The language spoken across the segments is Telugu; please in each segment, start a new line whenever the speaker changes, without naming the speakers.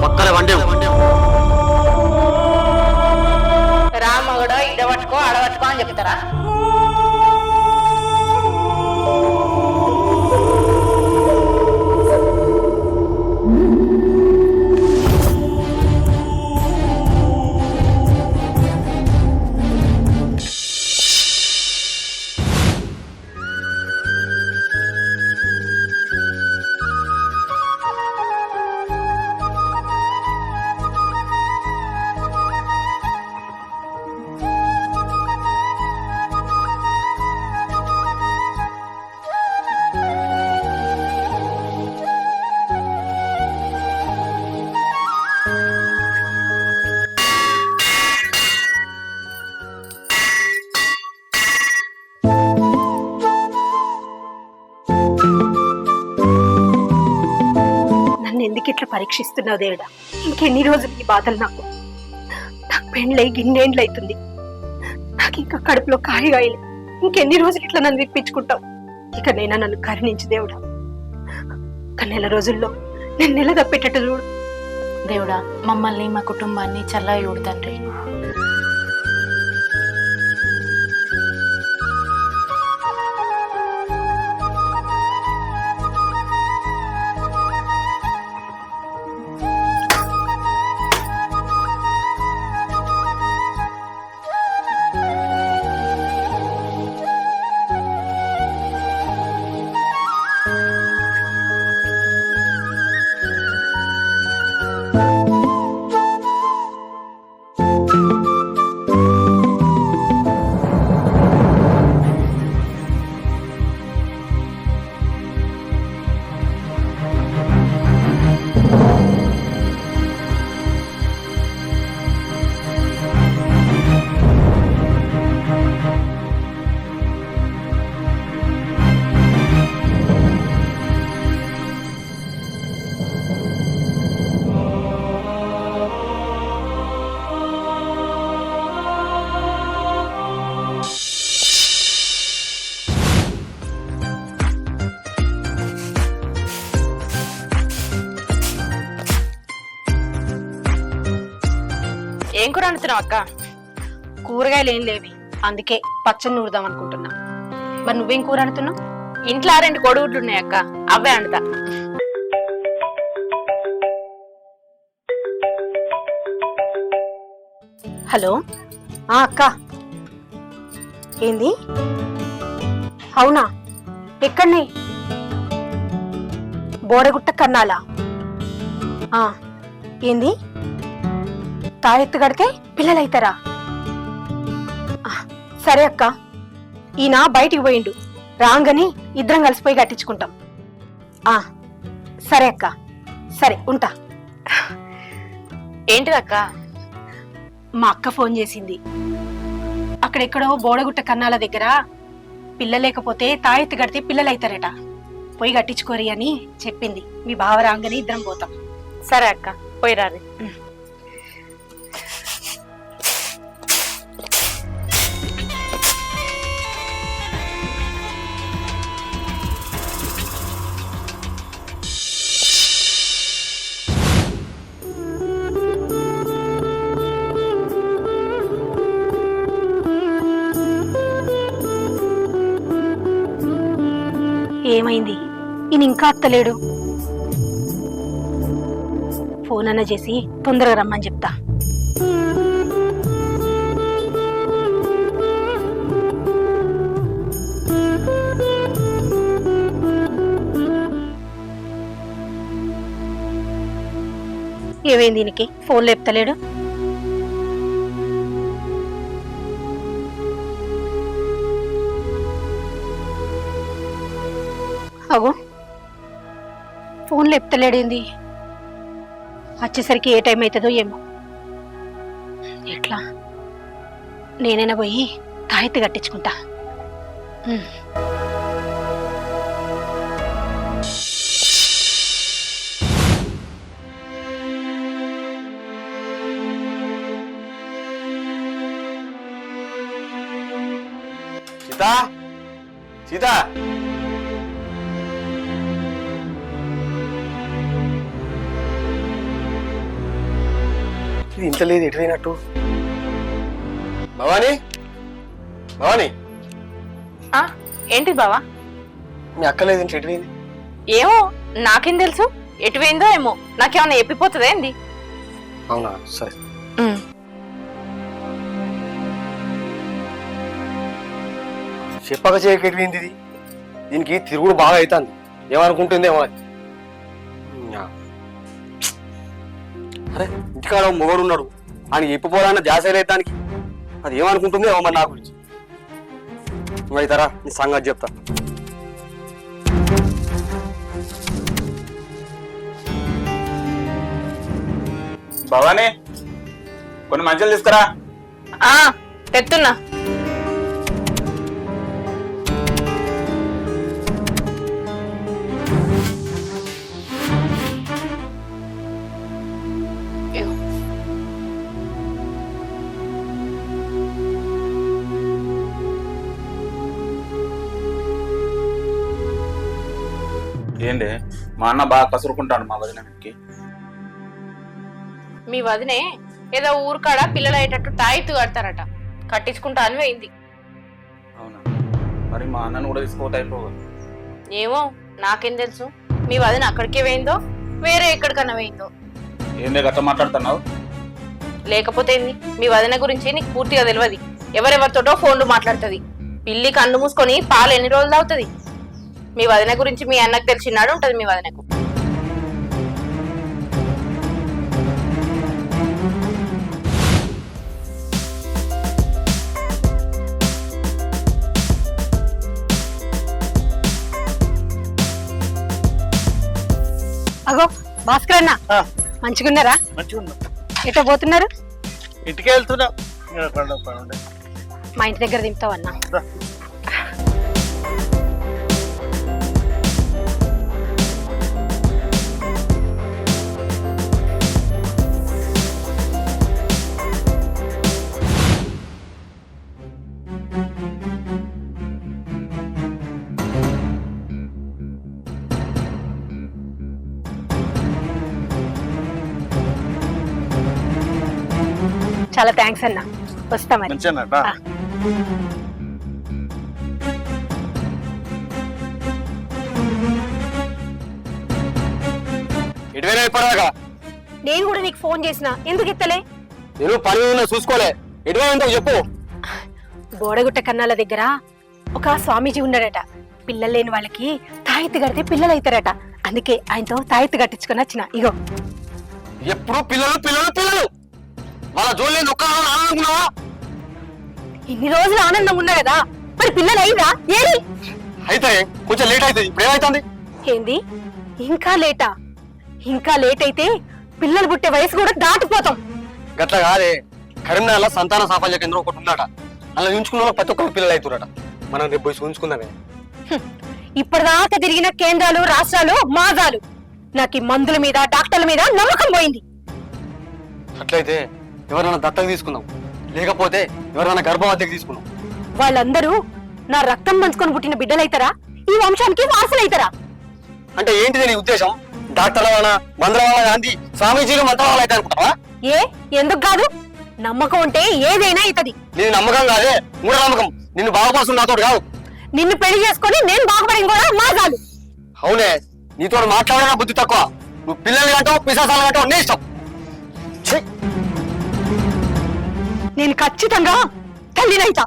పక్కన వండి
రామగడ ఇడవట్టుకో అడవట్టుకో అని చెప్తారా?
ఎందుకు ఇట్లా పరీక్షిస్తున్నావు దేవుడా? ఇంకెన్ని రోజులు ఈ బాధలు? నాకు పెళ్ళై గిన్నెండ్లు అవుతుంది. నాకు ఇంకా కడుపులో కాయగాయలు. ఇంకెన్ని రోజులు ఇట్లా నన్ను విప్పించుకుంటావు? ఇక నైనా నన్ను కరుణించు దేవుడా. ఒక నెల రోజుల్లో నేను నెల తప్పేటట్టు చూడు
దేవుడా. మమ్మల్ని మా కుటుంబాన్ని చల్లగా చూడు తండ్రి.
ఏం కూర వండుతున్నావు అక్క?
కూరగాయలు ఏం లేవి, అందుకే పచ్చడి నూరుదాం అనుకుంటున్నా. మరి నువ్వేం కూర వండుతున్నావు?
ఇంట్లో 2 కోడిగుడ్లు ఉన్నాయి అక్క, అవే వండుతా.
హలో, అక్క. ఏంది? అవునా? ఎక్కడనే? బోడగుట్ట కన్నాలా? ఏంది? తాయెత్తు గడితే పిల్లలైతారా? సరే అక్క, ఈయన బయటికి పోయిండు, రాంగని ఇద్దరం కలిసిపోయి కట్టించుకుంటాం. సరే అక్క, సరే ఉంటా.
ఏంటిదక్క?
మా అక్క ఫోన్ చేసింది. అక్కడెక్కడో బోడగుట్ట కన్నాల దగ్గర పిల్ల లేకపోతే తాయెత్తు కడితే పిల్లలైతారట, పోయి కట్టించుకోరి అని చెప్పింది. మీ బావ రాంగని ఇద్దరం పోతాం.
సరే అక్క, పోయి రాది.
ఏమైంది? ఈయన ఇంకా అత్తలేడు. ఫోన్ అన్న చేసి తొందరగా రమ్మని చెప్తా. ఏమైంది దీనికి? ఫోన్ లేపుతలేడు. అగో, ఫోన్ లేపుతలేడేంది? వచ్చేసరికి ఏ టైం అవుతుందో ఏమో. ఎట్లా? నేనైనా పోయి తాయెత్తు కట్టించుకుంటా.
సీతా, సీతా, ఇంట్లో లేదు, ఎటు పోయినట్టు? భవానీ, భవానీ,
ఆ ఏంటి బావా?
మీ అక్క లేదు, ఇంట్లో ఎటు పోయింది?
ఏమో నాకేం తెలుసు, ఎటు పోయిందో ఏమో, నాకేమన్నా ఎప్పిపోతుందా ఏంది?
అవునా, సరే. చెప్పక చేయక ఎటు పోయింది ఇది? దీనికి తిరుగుడు బాగా అవుతుంది, ఏమనుకుంటుందేమో అది. అరే ఇంటికాడ మొగడు ఉన్నాడు, ఆయన ఎప్పిపోవాలన్న ధ్యాస లేదు దానికి. అది ఏమనుకుంటుంది ఏమో మరి నా గురించి. అవుతారా నీ సంగతి చెప్తా.
భవానీ, కొన్ని మంచిలు తీసుకురా.
ఆ తెస్తున్నా.
ఏంటి మా అన్న బాగా కసురుకుంటాడు మా వదినకి.
మీ వదినే ఏదో ఊరుకాడ పిల్లలు అయ్యేటట్టు తాయిత్తు కడతారట, కట్టించుకుంటా అని పోయింది.
అవునా, మరి మా అన్నను కూడా తీసుకోవద్దు అయిపోగా.
ఏమో నాకేం తెలుసు, మీ వదిన అక్కడికే పోయిందో వేరే ఎక్కడికన్నా పోయిందో.
ఏందే గట్ట మాట్లాడుతున్నావు?
లేకపోతే ఏంది, మీ వదిన గురించి నీకు పూర్తిగా తెలియదు. ఎవరెవరితోటో ఫోన్లు మాట్లాడుతుంది. పిల్లి కన్ను మూసుకొని పాలు ఎన్ని రోజులు అవుతుంది? మీ వదిన గురించి మీ అన్నకు తెలిసినాడు ఉంటది మీ వదినకు.
అగో భాస్కర్ అన్న, మంచిగున్నారా? ఎటో పోతున్నారు?
ఇంటికి వెళ్తున్నా.
మా ఇంటి దగ్గర దింపుతావన్నా. చాలా థ్యాంక్స్ అన్న, వస్తా మరి.
మంచిగా
ఎటువైనా ఇప్పటిదాకా
నేను కూడా నీకు ఫోన్ చేసిన, ఎందుకు ఎత్తలే?
నేను పని ఉన్నా చూసుకోలే. ఎటువైనా చెప్పు.
బోడగుట్ట కన్నాల దగ్గర ఒక స్వామీజీ ఉన్నాడట. పిల్లలు లేని వాళ్ళకి తాయెత్తు కడితే పిల్లలు అవుతారట. అందుకే ఆయనతో తాయెత్తు కట్టించుకొని వచ్చిన. ఇగో
ఎప్పుడు పిల్లలు పిల్లలు పిల్లలు, వాళ్ళ జోలి ఒక్క ఆనందనుకున్నావా?
ఇన్ని రోజులు ఆనందంగా ఉన్నా కదా, మరి పిల్లలు అయిందా? ఏది
అయితే కొంచెం లేట్ అవుతుంది. ఇప్పుడు ఏమైతుంది?
ఏంది ఇంకా లేటా? ఇంకా లేట్ అయితే పిల్లలు పుట్టే వయసు కూడా దాటిపోతాం.
గట్ల కాదే, కరీంనగర్లో సంతాన సాఫల్య కేంద్రం ఒకటి ఉందట. అలా ఉంచుకున్న వాళ్ళు ప్రతి ఒక్కరు పిల్లలు అవుతురట. మనం రేపు పోయి ఉంచుకుందామే.
ఇప్పటిదాకా తిరిగిన కేంద్రాలు రాష్ట్రాలు మాజాలు. నాకు ఈ మందుల మీద డాక్టర్ల మీద నమ్మకం పోయింది.
అట్లయితే ఎవరైనా దత్తత తీసుకుందాం, లేకపోతే ఎవరైనా గర్భవతికి తీసుకుందాం.
వాళ్ళందరూ నా రక్తం పంచుకొని పుట్టిన బిడ్డలైతారా? ఈ వంశానికి వారసులైతారా?
అంటే ఏంటిది నీ ఉద్దేశం? డాక్టర్ల వలన, మందుల వలన గాంధీ, స్వామీజీలు మంత్రాలు అయితే అనుకుంటావా?
ఎందుకు కాదు? నమ్మకం ఉంటే ఏదైనా అవుతుంది.
నేను నమ్మకం కాదే, మూఢ నమ్మకం. నిన్ను బాగుపరుస్తుంది నాతో కాదు.
నిన్ను పెళ్లి చేసుకొని నేను బాగుపడి కూడా మాజాలు.
అవునే, నీతో మాట్లాడిన బుద్ధి తక్కువ. నువ్వు పిల్లల్ని కంటావు, పిశాసాలు కంటావు, నీ ఇష్టం.
నేను ఖచ్చితంగా తల్లినైతా,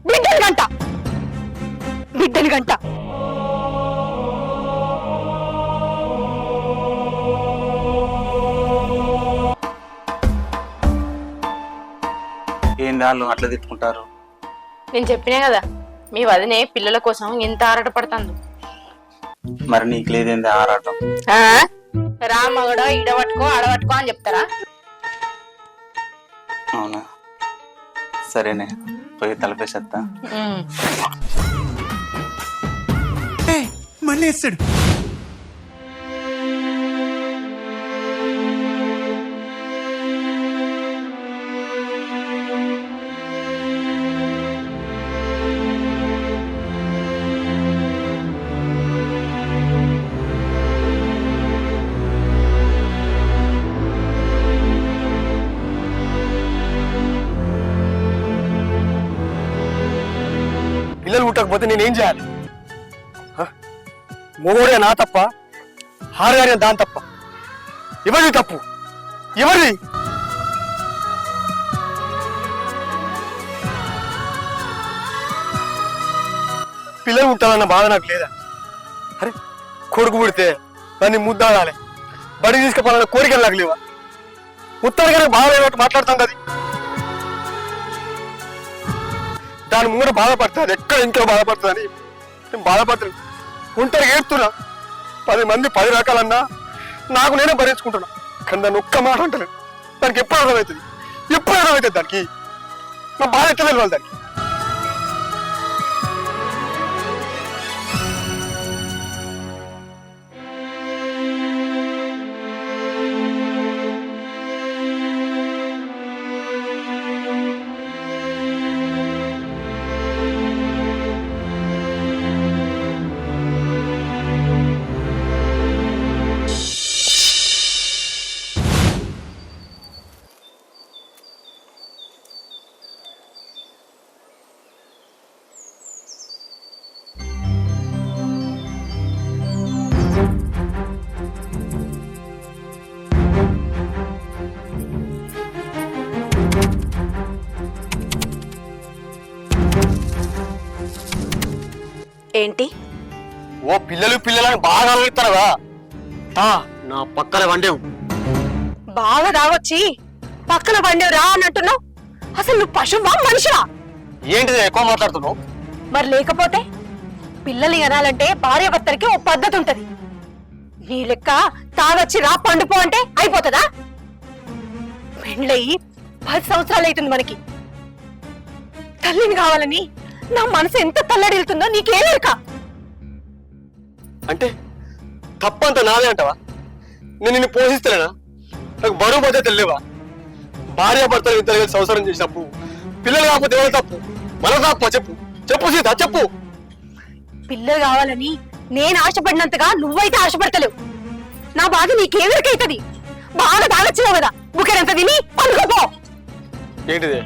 బిడ్డని గంట బిడ్డని గంట.
ఏంది వాళ్ళు అట్లా తిట్టుకుంటారు?
నేను చెప్పినా కదా, మీ వదినే పిల్లల కోసం ఎంత ఆరాటపడుతుంది.
మరి నీకు లేదేంది ఆరాటం?
రామగడో ఇడవట్టుకో అడవట్టుకో అని చెప్తారా?
అవునా, సరేనే, పోయి తలపేసేస్తా.
మళ్ళీ వేస్తాడు.
పిల్లలు పుట్టకపోతే నేనేం చేయాలి? మొగోడే నా తప్ప, హారగానే దాని తప్ప? ఎవరిది తప్పు? ఎవరిది? పిల్లలు పుట్టాలన్న బాధ నాకు లేదా? అరే కొడుకు పుడితే దాన్ని ముద్దాడాలి, బడికి తీసుకుపోవాలన్న కోరికలు నాకు లేవా? ముత్తానికి నాకు బాధ లేనట్టు మాట్లాడుతాం కదా. దాని ముంగట బాధపడుతుంది, ఎక్కడ ఇంట్లో బాధపడుతుందని నేను బాధపడుతున్నాను. ఒంటరి ఏడుతున్నా. 10 మంది 10 రకాలన్నా నాకు నేనే భరించుకుంటున్నా. కానీ దాన్ని ఒక్క మాట అంటలేదు. దానికి ఎప్పుడు అర్థమవుతుంది? ఎప్పుడు అర్థమవుతుంది దానికి? నా బాధ ఎట్లా తెలియాలి దానికి?
ఏంటి?
ఓ పిల్లలు పిల్లలని బాగా అడుగుతారా? నా పక్కన వండేవు.
బాగా రావచ్చి పక్కన బండి రా అని అంటున్నావు. అసలు నువ్వు పశువా మనిషివా?
ఏంటిది ఎక్కువ మాట్లాడుతున్నావు?
మరి లేకపోతే పిల్లలు ఎనాలంటే భార్య భర్తలకి ఓ పద్ధతి ఉంటది. నీ లెక్క తాగొచ్చి రా పండుపో అంటే అయిపోతుందా? పెండ్లయి 10 సంవత్సరాలు అవుతుంది మనకి. తల్లిని కావాలని నా మనసు ఎంత తల్లడిల్తుందో నీకేలేక.
అంటే తప్పంత నాదే అంటావా? నేను నిన్ను పోషిస్తలేనా? నాకు బరువు బాధ్యత లేవా? భార్య భర్తలు ఇద్దరు కలిసి సంసారం చేసినప్పుడు పిల్లలు కాకపోతే ఎవరు తప్పు? మన తప్ప? చెప్పు చెప్పు సీత, చెప్పు.
పిల్లలు కావాలని నేను ఆశపడినంతగా నువ్వైతే ఆశపడతలేవు. నా బాధ నీకేవరికైతుంది? బాగా తాగొచ్చినావు కదా, బుకెరంత తిని పండుకోపో.
ఏంటిది?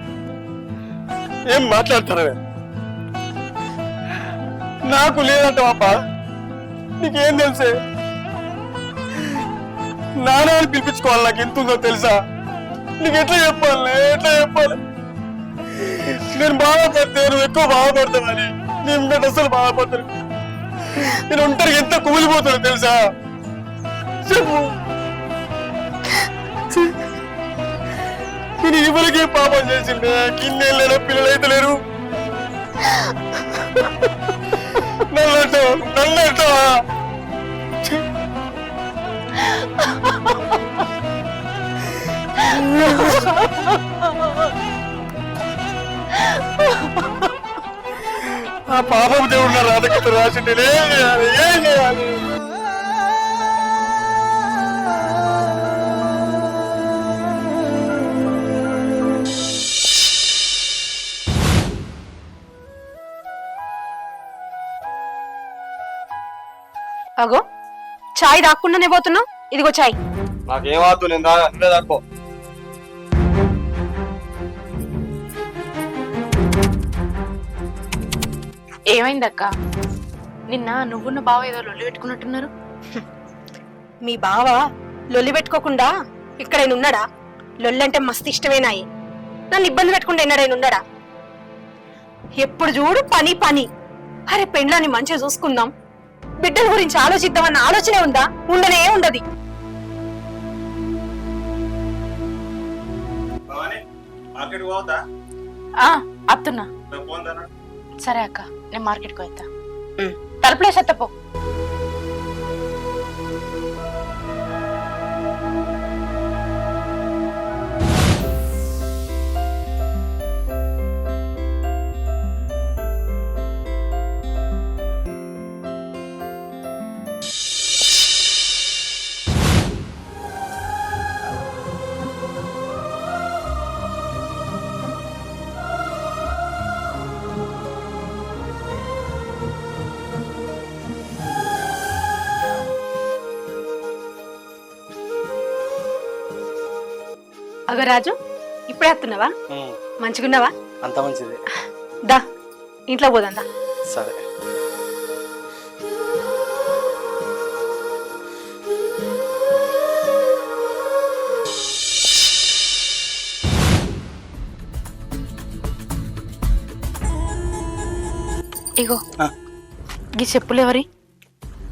ఏం మాట్లాడతానవే? నాకు లేదంటావా? నీకేం తెలుసే? నాన్నని పిలిపించుకోవాలి. నాకు ఎంత ఉందో తెలుసా? నీకు ఎట్లా చెప్పాలి? ఎట్లా చెప్పాలి? నేను బాధపడితే నువ్వు ఎక్కువ బాధపడతావని నేను ఇంకా అసలు బాధపడతాను. నేను ఒంటరికి ఎంత కుమిలిపోతాను తెలుసా? చెప్పు. నేను ఎవరికే పాపం చేసిండే? కిన్నేళ్ళ పిల్లలైతే లేరు. నన్నంటావా? ఆ పాపం దేవుడు నా రాధకత రాసిండే. ఏం చేయాలి? ఏం చేయాలి?
అగో చాయ్ దాక్కుండానే పోతున్నావు. ఇదిగో చాయ్.
నాకేమవుతు? నేను నువ్వే దాక్కో.
ఏమైందక్క? నిన్న నువ్వున్న బావ ఏదో లొల్లి పెట్టుకున్నట్టున్నారు.
మీ బావ లొల్లి పెట్టుకోకుండా ఇక్కడైనా ఉన్నాడా? లొల్లంటే మస్తు ఇష్టమేనాయి. నన్ను ఇబ్బంది పెట్టకుండా ఎన్నడైనా ఉన్నాడా? ఎప్పుడు చూడు పని పని. అరే పెండ్లాన్ని మంచిగా చూసుకుందాం, బిడ్డల గురించి ఆలోచిద్దామన్న ఆలోచనే ఉందా? ఉండనే ఉండదు.
అత్తున్నా. సరే అక్క, నేను మార్కెట్కి వెళ్తా. తలుపులేసత్తపో.
అగో రాజు, ఇప్పుడే వస్తున్నావా? మంచిగున్నావా?
అంత మంచిది.
దా ఇంట్లో పోదా.
సరే.
ఇగో ఈ చెప్పులు ఎవరి?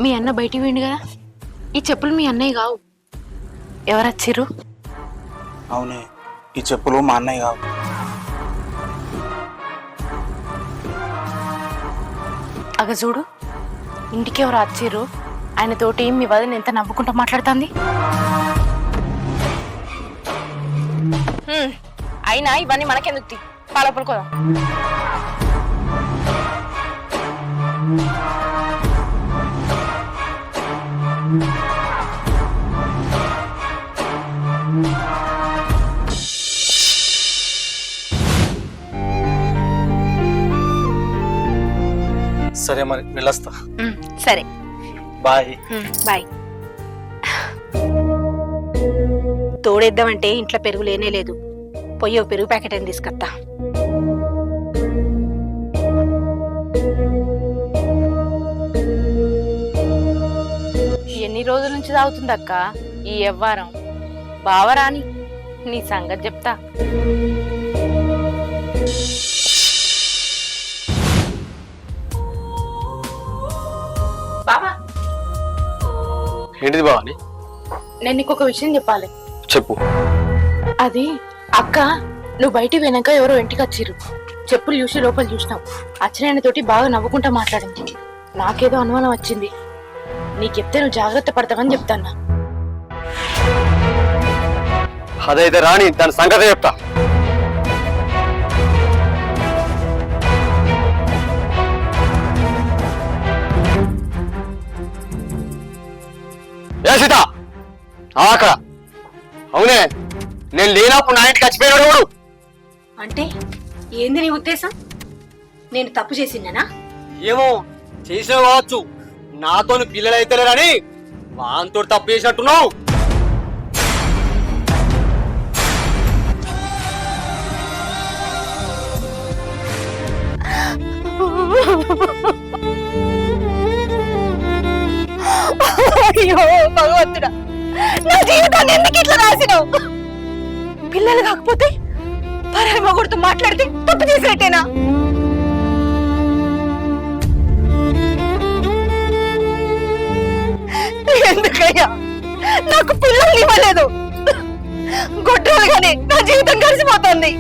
మీ అన్న బయటికి పోయిండు కదా, ఈ చెప్పులు మీ అన్నయ్య కావు. ఎవరు వచ్చిర్రు?
అవునే, ఈ చెప్పులు మా అన్నయ్య కావు.
అగ చూడు, ఇంటికి ఎవరు వచ్చిర్రు, ఆయనతోటి మీ వదిన ఎంత నవ్వుకుంటూ మాట్లాడుతుంది.
అయినా ఇవన్నీ మనకెందుకు తీ, పాలపులు కదా.
సరే మరి వెళ్ళొస్తా.
సరే
బాయ్.
బాయ్. తోడేద్దామంటే ఇంట్లో పెరుగు లేనే లేదు. పొయ్యి పెరుగు ప్యాకెట్ అని తీసుకొస్తా.
ఎన్ని రోజుల నుంచి తాగుతుంది అక్క ఈ ఎవ్వారం? బావరాని నీ సంగతి చెప్తా. బావా,
ఏంటిది బావని?
నేను నీకు ఒక విషయం చెప్పాలి.
చెప్పు.
అది అక్క, నువ్వు బయటికి పోయినాక ఎవరో ఇంటికి వచ్చిర్రు. చెప్పులు చూసి లోపల చూసినావు. అచ్చిన తోటి బాగా నవ్వుకుంటా మాట్లాడింది. నాకేదో అనుమానం వచ్చింది. నీకు చెప్తే నువ్వు జాగ్రత్త పడతావని చెప్తాన్నా.
అదైతే రాని, దాని సంగతి చెప్తా. ఏ సీత, అక్కడ అవునే, నేను లేనప్పుడు నా ఇంటికి చచ్చిపోయినాడు వాడు.
అంటే ఏంది నీ ఉద్దేశం? నేను తప్పు చేసిందేనా?
ఏమో చేసినా కావచ్చు, నాతో పిల్లలు అయితే లేరని వాంతో తప్పు చేసినట్టున్నావు.
అయ్యో భగవంతుడా, నా జీవితాన్ని ఎందుకు ఇట్లా రాసినావు? పిల్లలు కాకపోతే పరాయి మగుడుతో మాట్లాడితే తప్పు చేసినట్టేనా? ఎందుకయ్యా నాకు పిల్లల్ని ఇవ్వలేదు? గొడ్రాలుగానే నా జీవితం కలిసిపోతుంది.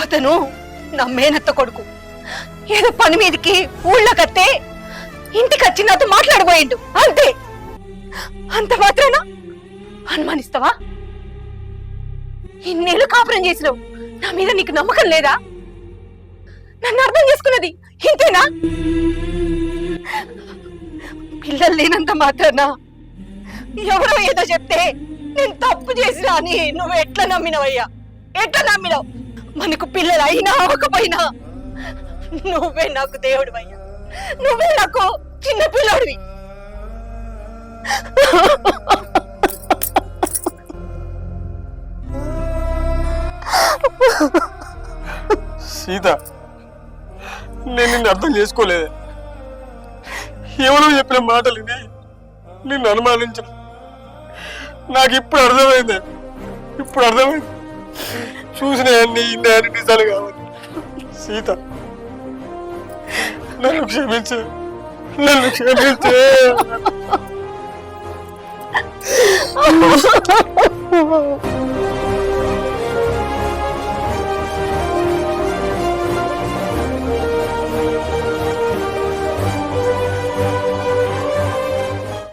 అతను నా మేనత్త కొడుకు. ఏదో పని మీదకి ఊళ్ళోకత్తే ఇంటికి వచ్చి నాతో మాట్లాడిపోయిండు అంతే. అంత మాత్రాన అనుమానిస్తావా? ఇన్నేళ్ళు కాపురం చేసినావు, నా మీద నీకు నమ్మకం లేదా? నన్ను అర్థం చేసుకున్నది ఇంతేనా? పిల్లలు లేనంత మాత్రాన ఎవరో ఏదో చెప్తే నేను తప్పు చేసినా అని నువ్వు ఎట్లా నమ్మినవయ్యా? ఎట్లా నమ్మినావు? మనకు పిల్లలు అయినా అవ్వకపోయినా నువ్వే నాకు దేవుడివయ్యా. నువ్వే నాకు చిన్న పిల్లాడివి.
సీత, నేను నిన్ను అర్థం చేసుకోలేదు. ఎవరో చెప్పిన మాటలు నిన్ను అనుమానించను. నాకు ఇప్పుడు అర్థమైంది. చూసిన అన్ని నిజాలు కావాలి. సీత, నన్ను క్షమించే.